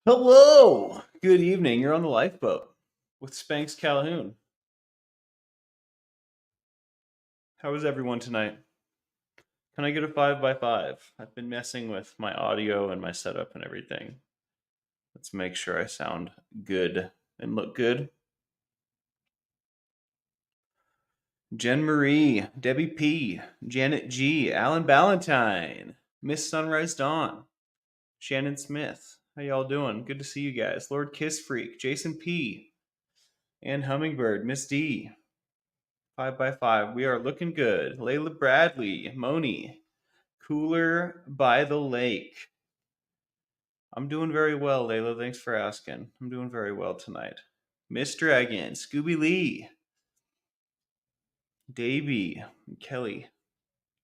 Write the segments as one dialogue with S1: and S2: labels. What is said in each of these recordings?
S1: Hello. Good evening. You're on the lifeboat with SpanksCalhoun. How is everyone tonight? Can I get a 5x5? I've been messing with my audio and my setup and everything. Let's make sure I sound good and look good. Jen Marie, Debbie P, Janet G, Alan Ballantyne, Miss Sunrise Dawn, Shannon Smith. How y'all doing? Good to see you guys. Lord Kiss Freak, Jason P, Ann Hummingbird, Miss D, 5x5. We are looking good. Layla Bradley, Moni, Cooler by the Lake. I'm doing very well, Layla. Thanks for asking. I'm doing very well tonight. Miss Dragon, Scooby Lee, Davey, Kelly,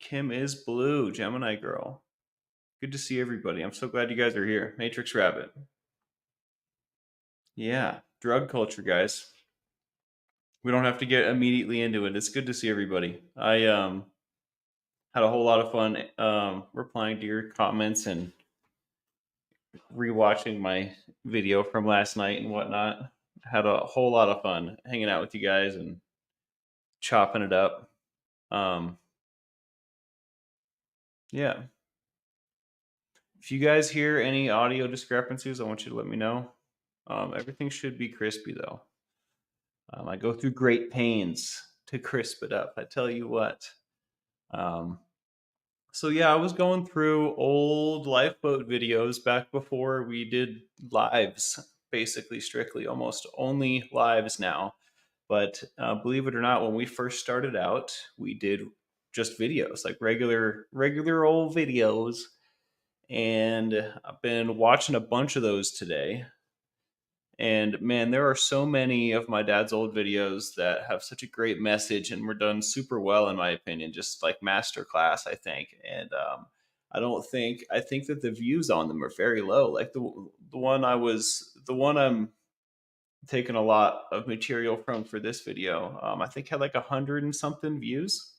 S1: Kim is Blue, Gemini Girl. Good to see everybody. I'm so glad you guys are here. Matrix Rabbit. Yeah, drug culture, guys. We don't have to get immediately into it. It's good to see everybody. I had a whole lot of fun replying to your comments and rewatching my video from last night and whatnot. Had a whole lot of fun hanging out with you guys and chopping it up. Um, yeah. If you guys hear any audio discrepancies, I want you to let me know. Everything should be crispy though. I go through great pains to crisp it up. I tell you what. Um, so yeah, I was going through old lifeboat videos back before we did lives, basically strictly, almost only lives now. But believe it or not, when we first started out, we did just videos, like regular old videos. And I've been watching a bunch of those today. And man, there are so many of my dad's old videos that have such a great message and were done super well, in my opinion, just like masterclass, I think. And I think that the views on them are very low. Like the one I'm taken a lot of material from for this video. I think had like 100 and something views.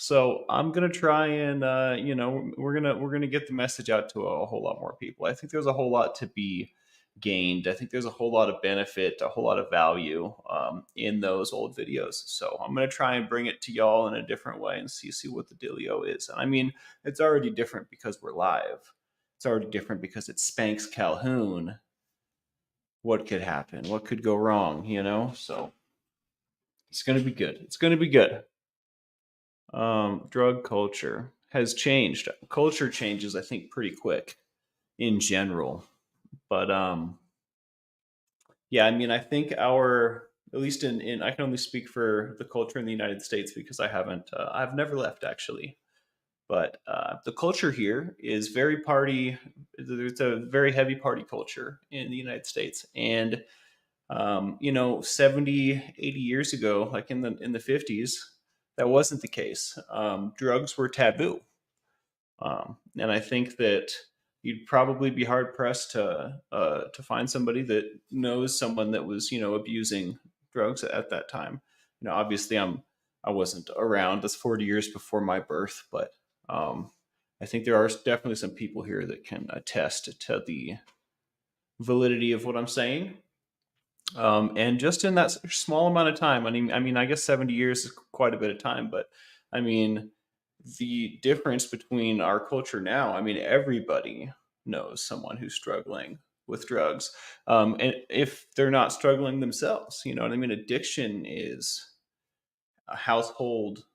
S1: So I'm gonna try and we're gonna get the message out to a whole lot more people. I think there's a whole lot to be gained. I think there's a whole lot of benefit, a whole lot of value in those old videos. So I'm gonna try and bring it to y'all in a different way and see what the dealio is. And I mean, it's already different because we're live. It's already different because it's Spanks Calhoun. What could happen? What could go wrong? So it's gonna be good. It's gonna be good. Drug culture has changed. Culture changes, I think, pretty quick in general. But yeah, I mean, I think at least in I can only speak for the culture in the United States because I've never left actually. But the culture here is very party. It's a very heavy party culture in the United States, and 70, 80 years ago, like in the 50s, that wasn't the case. Drugs were taboo. And I think that you'd probably be hard pressed to find somebody that knows someone that was abusing drugs at that time. Obviously I wasn't around. That's 40 years before my birth, but um, I think there are definitely some people here that can attest to the validity of what I'm saying. And just in that small amount of time, I guess 70 years is quite a bit of time, but I mean, the difference between our culture now, I mean, everybody knows someone who's struggling with drugs. And if they're not struggling themselves, you know what I mean? Addiction is a household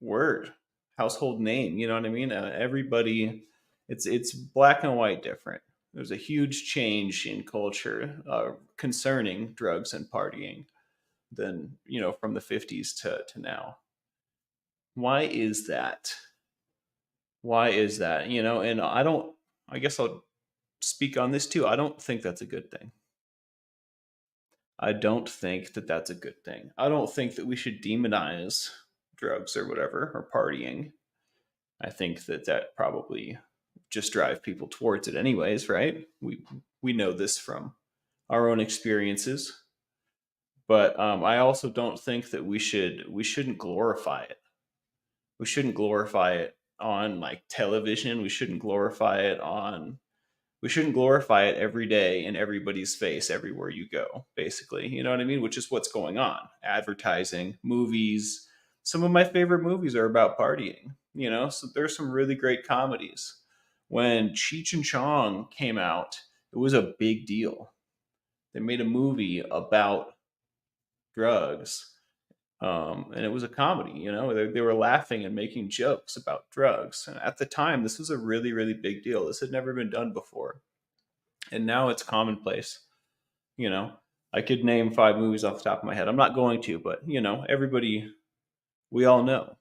S1: word, household name, you know what I mean? Everybody, it's black and white different. There's a huge change in culture concerning drugs and partying than from the 50s to now. Why is that? Why is that? And I guess I'll speak on this too. I don't think that's a good thing. I don't think that that's a good thing. I don't think that we should demonize drugs or whatever or partying. I think that probably just drive people towards it anyways, right? We know this from our own experiences. But I also don't think that we shouldn't glorify it. We shouldn't glorify it on like television. We shouldn't glorify it on We shouldn't glorify it every day in everybody's face everywhere you go, basically. You know what I mean? Which is what's going on. Advertising, movies. Some of my favorite movies are about partying, so there's some really great comedies. When Cheech and Chong came out, it was a big deal. They made a movie about drugs, and it was a comedy. They were laughing and making jokes about drugs. And at the time, this was a really, really big deal. This had never been done before, and now it's commonplace. You know, I could name 5 movies off the top of my head. I'm not going to, but everybody, we all know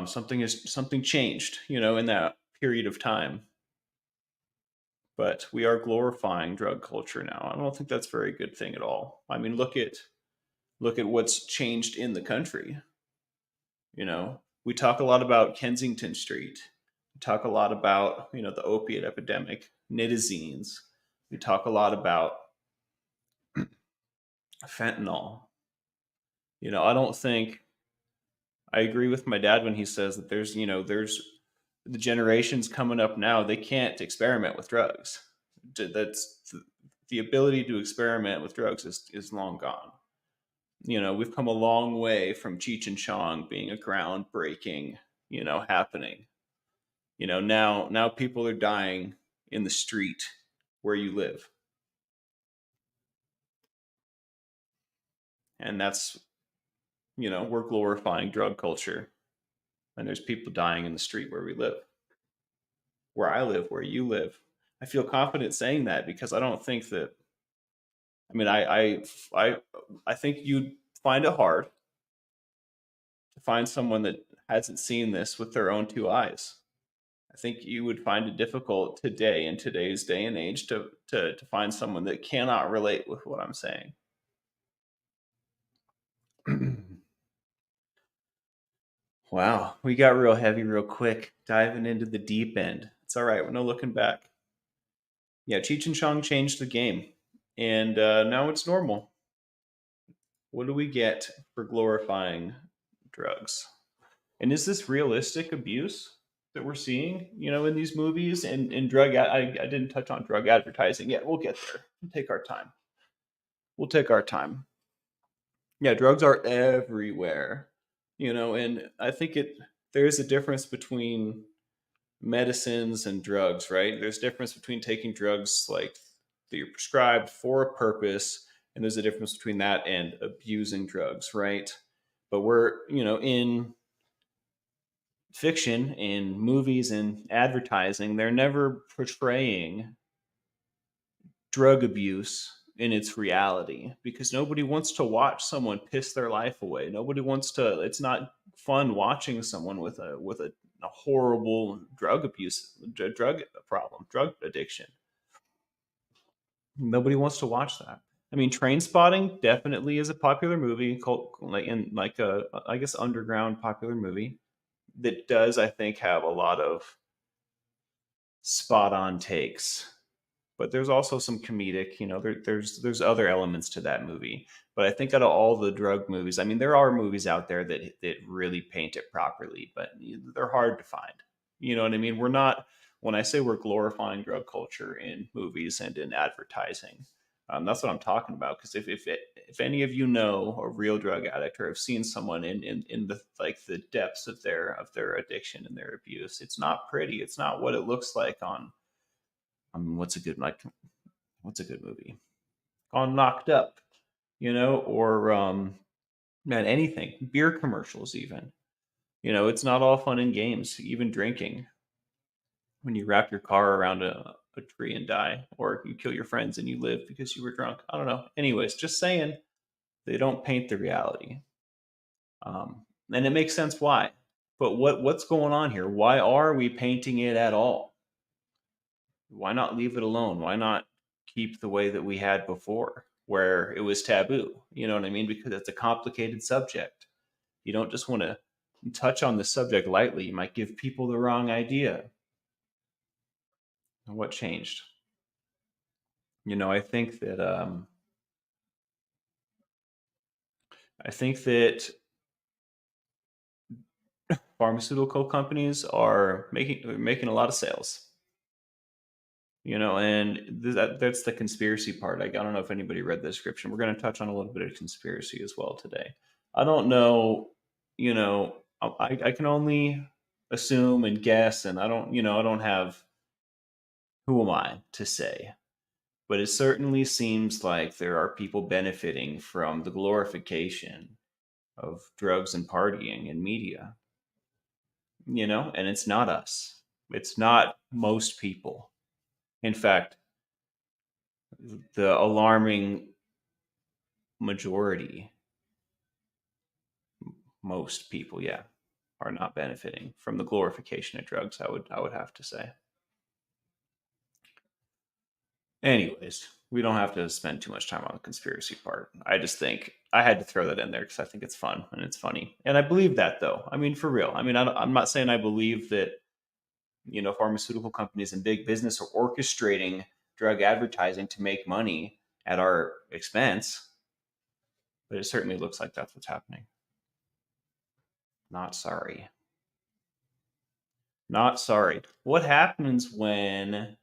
S1: something changed. In that period of time, but we are glorifying drug culture now. I don't think that's a very good thing at all. I mean, look at what's changed in the country. We talk a lot about Kensington Street. We talk a lot about the opiate epidemic, nitazines. We talk a lot about fentanyl. I don't think I agree with my dad when he says that there's the generations coming up now. They can't experiment with drugs. That's the ability to experiment with drugs is long gone. We've come a long way from Cheech and Chong being a groundbreaking, happening. Now people are dying in the street where you live, and that's we're glorifying drug culture, and there's people dying in the street where we live, where I live, where you live. I feel confident saying that because I don't think that. I mean, I I think you'd find it hard to find someone that hasn't seen this with their own 2 eyes. I think you would find it difficult today in today's day and age to find someone that cannot relate with what I'm saying. Wow, we got real heavy real quick, diving into the deep end. It's all right, we're no looking back. Yeah, Cheech and Chong changed the game, and now it's normal. What do we get for glorifying drugs? And is this realistic abuse that we're seeing, in these movies and in I didn't touch on drug advertising yet. We'll get there. We'll take our time. We'll take our time. Yeah, drugs are everywhere, and I think there's a difference between medicines and drugs, right? There's a difference between taking drugs like that you're prescribed for a purpose, and there's a difference between that and abusing drugs, right? But we're, in fiction, in movies and advertising, they're never portraying drug abuse in its reality because nobody wants to watch someone piss their life away. Nobody wants to. It's not fun watching someone with a horrible drug abuse, drug problem, drug addiction. Nobody wants to watch that. I mean, Train Spotting definitely is a popular movie, called like a I guess underground popular movie that does I think have a lot of spot on takes, but there's also some comedic. There's other elements to that movie. But I think out of all the drug movies, I mean, there are movies out there that really paint it properly, but they're hard to find. You know what I mean? We're not. When I say we're glorifying drug culture in movies and in advertising, that's what I'm talking about. Because if any of you know a real drug addict or have seen someone in the the depths of their addiction and their abuse, it's not pretty. It's not what it looks like on. What's a good movie? On Knocked Up, or man, anything, beer commercials, even. It's not all fun and games. Even drinking, when you wrap your car around a tree and die, or you kill your friends and you live because you were drunk. I don't know. Anyways, just saying, they don't paint the reality, and it makes sense why. But what's going on here? Why are we painting it at all? Why not leave it alone? Why not keep the way that we had before, where it was taboo? You know what I mean? Because it's a complicated subject. You don't just want to touch on the subject lightly. You might give people the wrong idea. And what changed? I think that pharmaceutical companies are making a lot of sales. And that's the conspiracy part. I don't know if anybody read the description. We're going to touch on a little bit of conspiracy as well today. I don't know, I can only assume and guess, and I don't have, who am I to say? But it certainly seems like there are people benefiting from the glorification of drugs and partying in media, and it's not us. It's not most people. In fact, the alarming majority, most people, yeah, are not benefiting from the glorification of drugs. I would have to say. Anyways, we don't have to spend too much time on the conspiracy part. I just think I had to throw that in there because I think it's fun and it's funny, and I believe that though. I mean, for real. I mean, I'm not saying I believe that pharmaceutical companies and big business are orchestrating drug advertising to make money at our expense, but it certainly looks like that's what's happening. Not sorry. Not sorry. What happens when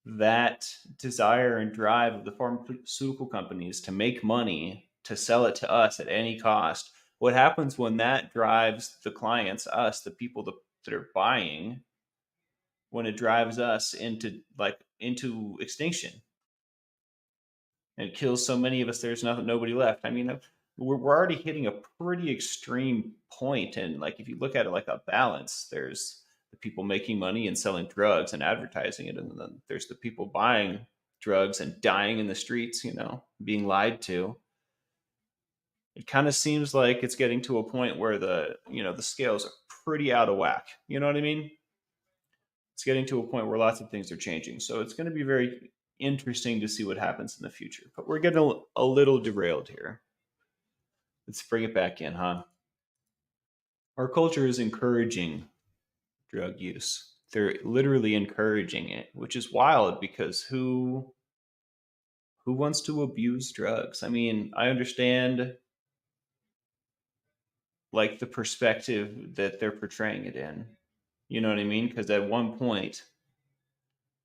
S1: that desire and drive of the pharmaceutical companies to make money, to sell it to us at any cost? What happens when that drives the clients, us, the people that are buying, when it drives us into extinction and kills so many of us, there's nobody left? I mean, we're already hitting a pretty extreme point, and like if you look at it like a balance, there's the people making money and selling drugs and advertising it, and then there's the people buying drugs and dying in the streets, being lied to. It kind of seems like it's getting to a point where the scales are pretty out of whack. You know what I mean? It's getting to a point where lots of things are changing. So it's going to be very interesting to see what happens in the future. But we're getting a little derailed here. Let's bring it back in, huh? Our culture is encouraging drug use. They're literally encouraging it, which is wild because who wants to abuse drugs? I mean, I understand like the perspective that they're portraying it in. You know what I mean? Because at one point,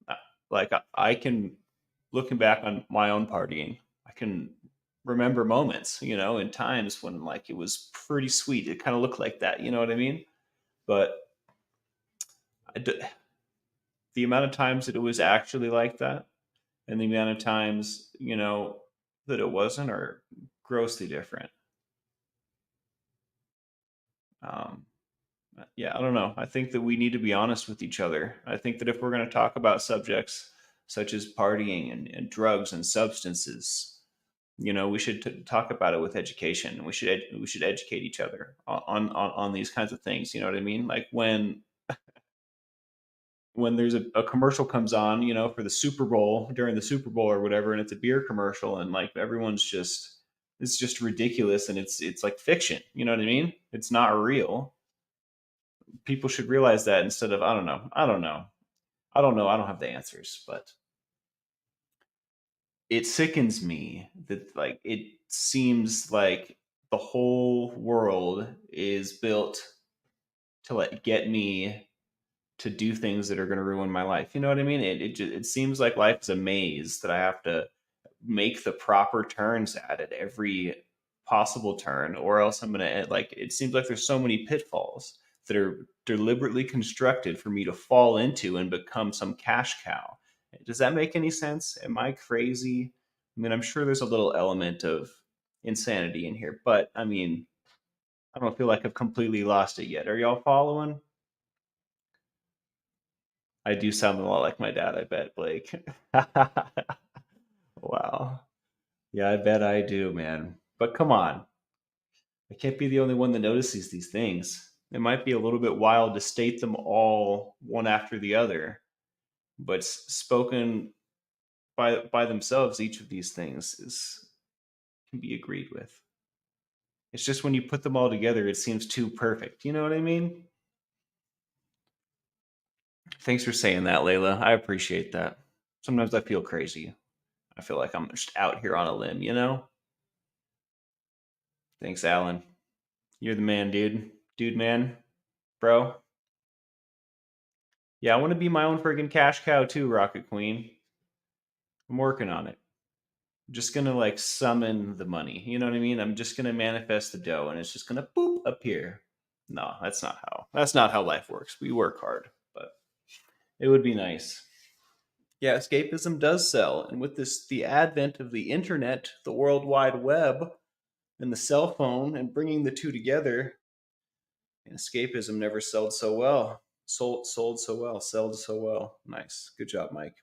S1: uh, like I can, looking back on my own partying, I can remember moments, in times when like it was pretty sweet. It kind of looked like that. You know what I mean? But I d the amount of times that it was actually like that, and the amount of times that it wasn't, are grossly different. Um, yeah, I don't know. I think that we need to be honest with each other. I think that if we're going to talk about subjects such as partying and drugs and substances, we should talk about it with education. We should educate each other on these kinds of things. You know what I mean? Like when there's a commercial comes on, for the Super Bowl, during the Super Bowl or whatever, and it's a beer commercial, and like everyone's just, it's just ridiculous, and it's like fiction. You know what I mean? It's not real. People should realize that instead of, I don't have the answers, but it sickens me that like it seems like the whole world is built to like get me to do things that are going to ruin my life. You know what I mean? It seems like life is a maze that I have to make the proper turns at every possible turn, or else I'm gonna, like, it seems like there's so many pitfalls that are deliberately constructed for me to fall into and become some cash cow. Does that make any sense? Am I crazy? I mean, I'm sure there's a little element of insanity in here, but I mean, I don't feel like I've completely lost it yet. Are y'all following? I do sound a lot like my dad, I bet, Blake. Wow. Yeah, I bet I do, man. But come on. I can't be the only one that notices these things. It might be a little bit wild to state them all one after the other, but spoken by themselves, each of these things is can be agreed with. It's just when you put them all together, it seems too perfect. You know what I mean? Thanks for saying that, Layla. I appreciate that. Sometimes I feel crazy. I feel like I'm just out here on a limb. Thanks, Alan. You're the man, dude. Dude, man. Bro. Yeah, I want to be my own friggin' cash cow too, Rocket Queen. I'm working on it. I'm just gonna like summon the money. You know what I mean? I'm just gonna manifest the dough, and it's just gonna boop appear. No, that's not how life works. We work hard, but it would be nice. Yeah, escapism does sell, and with this, the advent of the internet, the World Wide Web, and the cell phone, and bringing the two together, escapism never sold so well. Sold so well. Sold so well. Nice. Good job, Mike.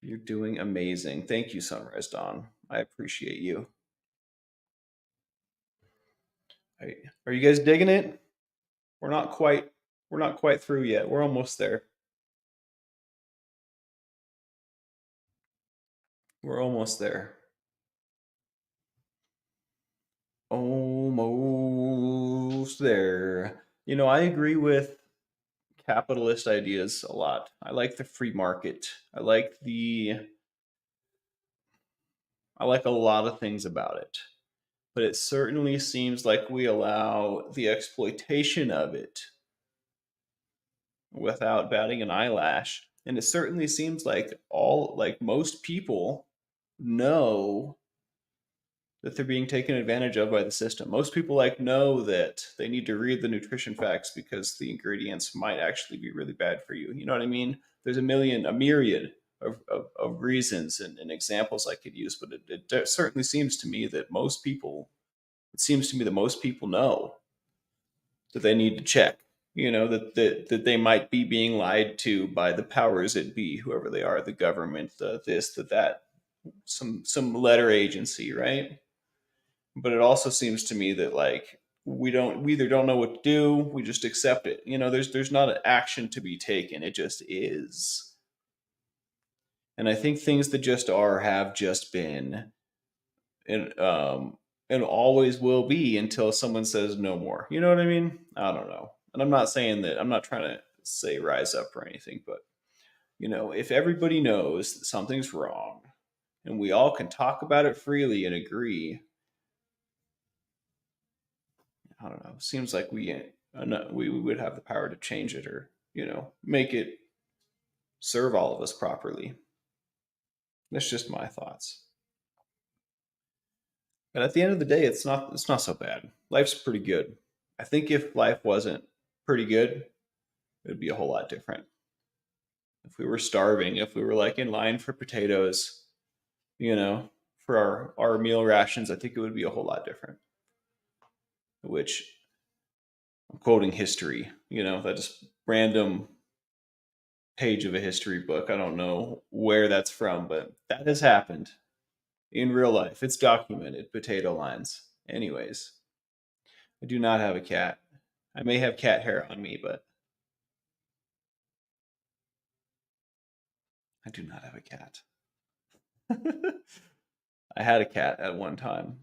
S1: You're doing amazing. Thank you, Sunrise Dawn. I appreciate you. Are you guys digging it? We're not quite we're not quite through yet. We're almost there. We're almost there. Almost there. I agree with capitalist ideas a lot. I like the free market. I like a lot of things about it. But it certainly seems like we allow the exploitation of it without batting an eyelash. And it certainly seems like most people know that they're being taken advantage of by the system. Most people know that they need to read the nutrition facts because the ingredients might actually be really bad for you. You know what I mean? There's a myriad of reasons and examples I could use, but it certainly seems to me that most people know that they need to check. That they might be being lied to by the powers that be, whoever they are, the government, the this, the that, some letter agency, right? But it also seems to me that we either don't know what to do, we just accept it. There's not an action to be taken. It just is. And I think things that just are have just been, and always will be until someone says no more. You know what I mean? I don't know. And I'm not saying that, I'm not trying to say rise up or anything, but if everybody knows that something's wrong and we all can talk about it freely and agree, I don't know. Seems like we would have the power to change it, or make it serve all of us properly. That's just my thoughts. But at the end of the day, it's not so bad. Life's pretty good. I think if life wasn't pretty good, it would be a whole lot different. If we were starving, if we were in line for potatoes, you know, for our meal rations, I think it would be a whole lot different. Which I'm quoting history, that just random page of a history book. I don't know where that's from, but that has happened in real life. It's documented. Potato lines. Anyways, I do not have a cat. I may have cat hair on me, but I do not have a cat. I had a cat at one time.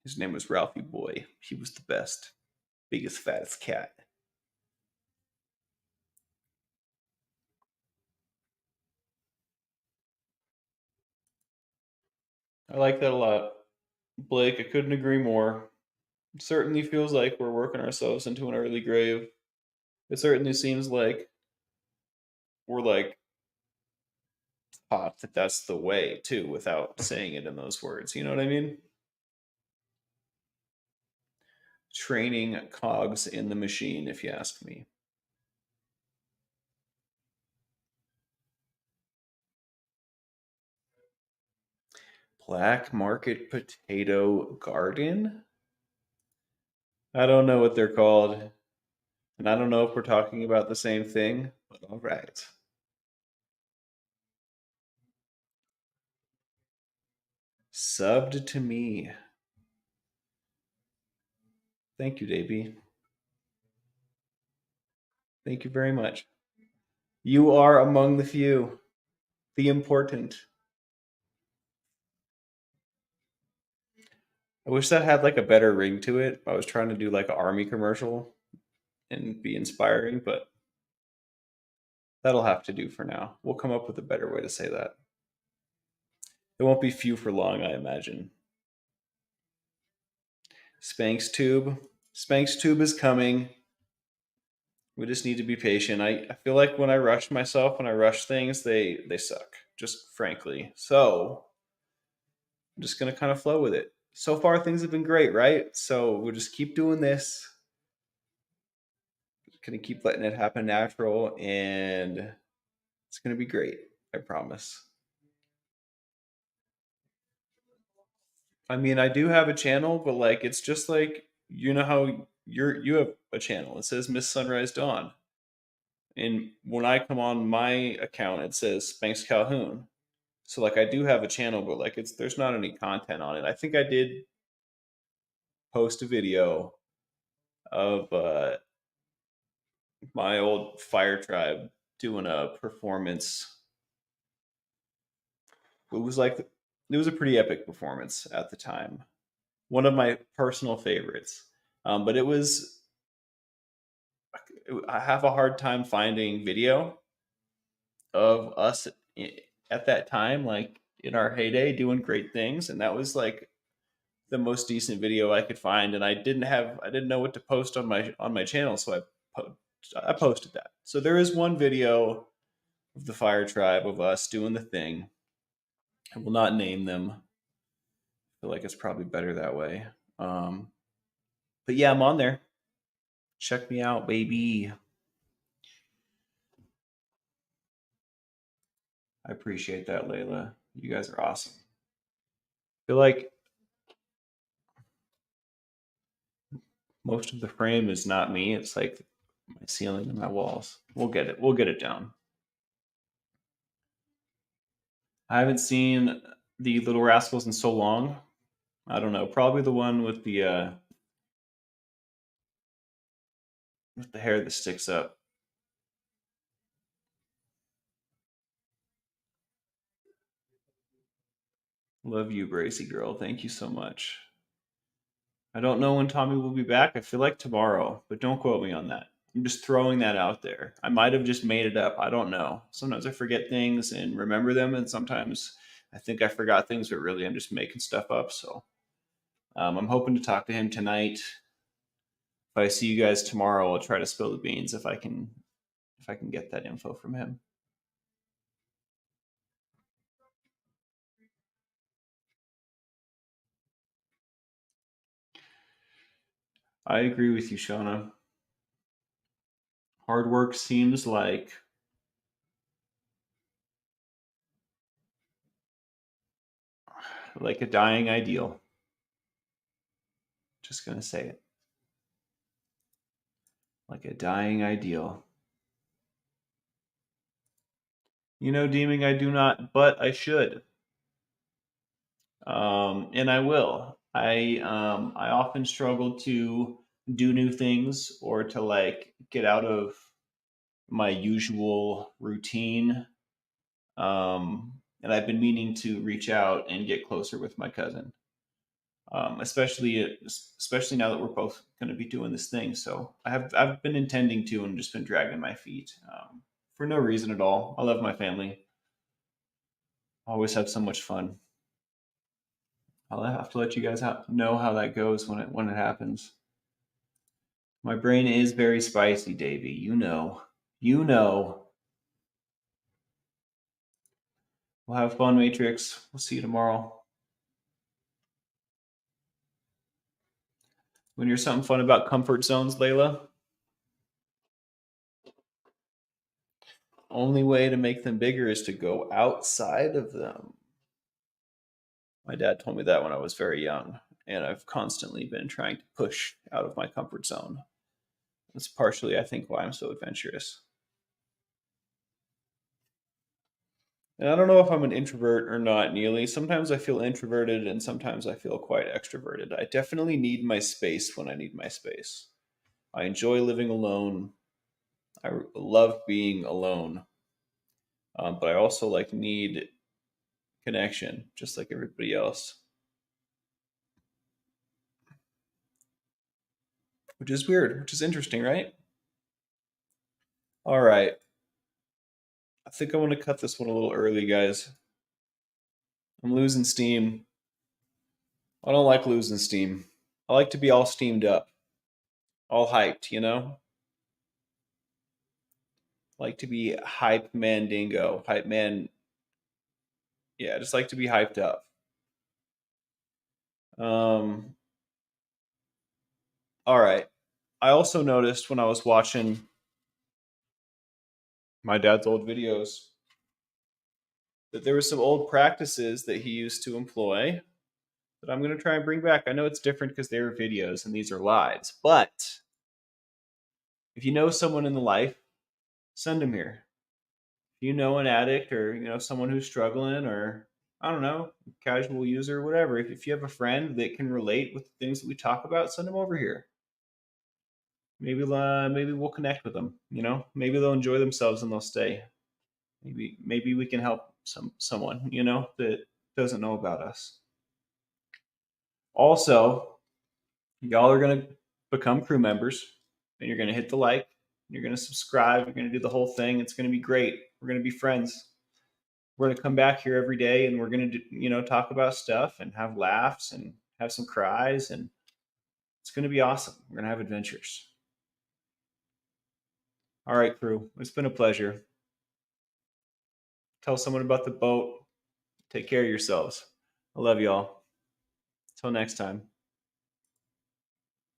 S1: His name was Ralphie Boy. He was the best, biggest, fattest cat. I like that a lot. Blake, I couldn't agree more. It certainly feels like we're working ourselves into an early grave. It certainly seems like we're taught that that's the way too, without saying it in those words. You know what I mean? Training cogs in the machine, if you ask me. Black market potato garden? I don't know what they're called, and I don't know if we're talking about the same thing, but all right. Subbed to me. Thank you, Davey. Thank you very much. You are among the few, the important. I wish that had a better ring to it. I was trying to do an army commercial and be inspiring, but that'll have to do for now. We'll come up with a better way to say that. It won't be few for long, I imagine. Spanks Tube. Spanks Tube is coming. We just need to be patient. I feel like when I rush myself, when I rush things, they suck, just frankly. So I'm just gonna kind of flow with it. So far things have been great, right? So we'll just keep doing this. Just gonna keep letting it happen natural, and it's gonna be great. I promise. I mean, I do have a channel, but like it's just like you know how you have a channel. It says Miss Sunrise Dawn. And when I come on my account, it says Spanks Calhoun. So like I do have a channel, but like it's there's not any content on it. I think I did post a video of my old fire tribe doing a performance. It was like it was a pretty epic performance at the time. One of my personal favorites. But it was I have a hard time finding video of us at that time, like in our heyday, doing great things, and that was like the most decent video I could find. And I didn't know what to post on my channel, so I posted that. So there is one video of the fire tribe of us doing the thing. I will not name them. I feel like it's probably better that way. Um, but yeah, I'm on there. Check me out, baby. I appreciate that, Layla. You guys are awesome. I feel like most of the frame is not me. It's like my ceiling and my walls. We'll get it. We'll get it down. I haven't seen the Little Rascals in so long. I don't know. Probably the one with the hair that sticks up. Love you, Bracy girl. Thank you so much. I don't know when Tommy will be back. I feel like tomorrow, but don't quote me on that. I'm just throwing that out there. I might have just made it up. I don't know. Sometimes I forget things and remember them, and sometimes I think I forgot things, but really I'm just making stuff up. So I'm hoping to talk to him tonight. If I see you guys tomorrow, I'll try to spill the beans if I can get that info from him. I agree with you, Shauna. Hard work seems like a dying ideal. Just gonna say it. Like a dying ideal. You know, Deeming, I do not, but I should. And I will. I often struggle to do new things or to like get out of my usual routine. And I've been meaning to reach out and get closer with my cousin, especially now that we're both going to be doing this thing. So I've been intending to and just been dragging my feet for no reason at all. I love my family. I always have so much fun. I'll have to let you guys know how that goes when it happens. My brain is very spicy, Davy. You know. You know. We'll have fun, Matrix. We'll see you tomorrow. When you're something fun about comfort zones, Layla, only way to make them bigger is to go outside of them. My dad told me that when I was very young, and I've constantly been trying to push out of my comfort zone. That's partially, I think, why I'm so adventurous. And I don't know if I'm an introvert or not, Neely. Sometimes I feel introverted and sometimes I feel quite extroverted. I definitely need my space when I need my space. I enjoy living alone. I love being alone. But I also like need connection, just like everybody else, which is weird, which is interesting, right? All right. I think I want to cut this one a little early, guys. I'm losing steam. I don't like losing steam. I like to be all steamed up, all hyped, you know? Like to be hype man dingo, hype man. Yeah, just like to be hyped up. Um, all right. I also noticed when I was watching my dad's old videos that there were some old practices that he used to employ that I'm going to try and bring back. I know it's different because they were videos and these are lives, but if you know someone in the life, send them here. If you know an addict or someone who's struggling or I don't know, casual user or whatever, if you have a friend that can relate with the things that we talk about, send them over here. Maybe we'll connect with them. Maybe they'll enjoy themselves and they'll stay. Maybe we can help someone that doesn't know about us. Also, y'all are gonna become crew members, and you're gonna hit the like, you're gonna subscribe, you're gonna do the whole thing. It's gonna be great. We're gonna be friends. We're gonna come back here every day, and we're gonna talk about stuff and have laughs and have some cries, and it's gonna be awesome. We're gonna have adventures. All right, crew. It's been a pleasure. Tell someone about the boat. Take care of yourselves. I love y'all. Until next time.